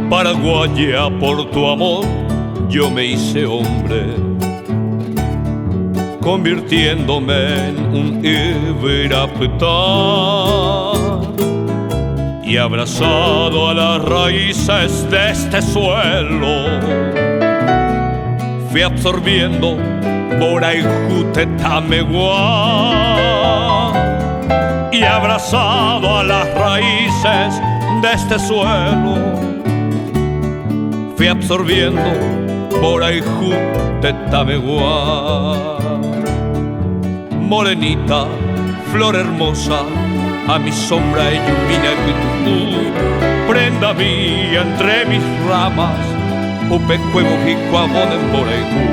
Paraguaya, por tu amor yo me hice hombre, convirtiéndome en un ibirapitán, y abrazado a las raíces de este suelo fui absorbiendo Boraijutetameguá, y abrazado a las raíces de este suelo fui absorbiendo Boraijutetameguá. Morenita, flor hermosa, a mi sombra ilumina tu prenda mía entre mis ramas, upecuevo jicuamón en Boraijú.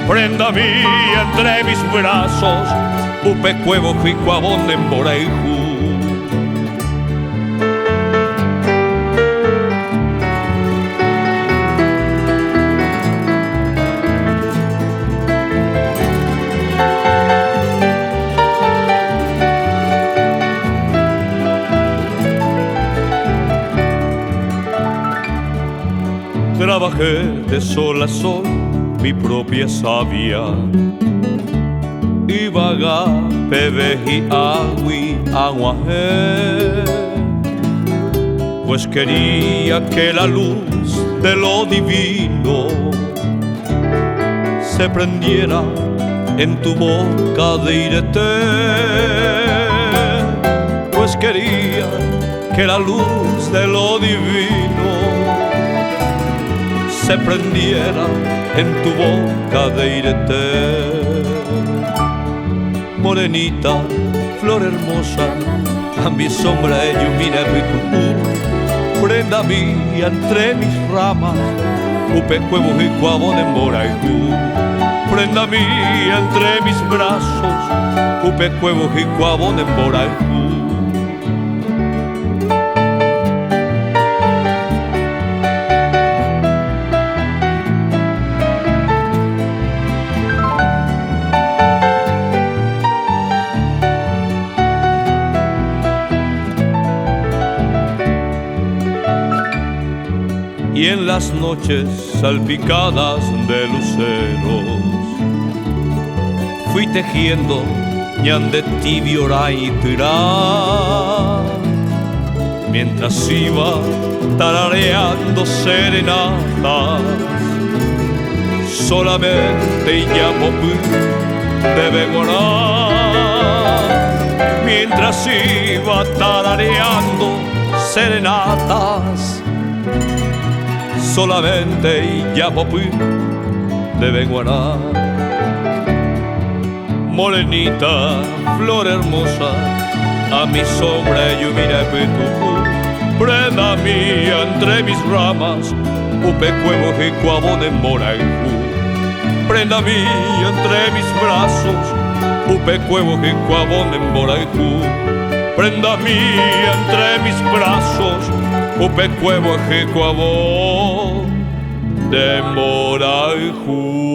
Prenda mía entre mis brazos, upecuevo jicuamón en Boraijú. Trabajé de sol a sol mi propia savia, y vaga peveji agui aguajé, pues quería que la luz de lo divino se prendiera en tu boca de irete, pues quería que la luz de lo divino se prendiera en tu boca de irete. Morenita, flor hermosa, a mi sombra ilumina tu prenda mía entre mis ramas, upecuevo y cuabón en Boraijú. Prenda mía entre mis brazos, upecuevo y cuabón en Boraijú. Y en las noches salpicadas de luceros fui tejiendo ñan de tibio y tirá, mientras iba tarareando serenatas solamente y ya popú de Begoná, mientras iba tarareando serenatas solamente y ya popú de Beguaná. Morenita, flor hermosa, a mi sombra ilumina tu prenda mía entre mis ramas, upecuevo y cuabón en Boraijú. Prenda mía entre mis brazos, upecuevo y cuabón en Boraijú. Prenda mía entre mis brazos, upecuevo y cuabón de Boraijú.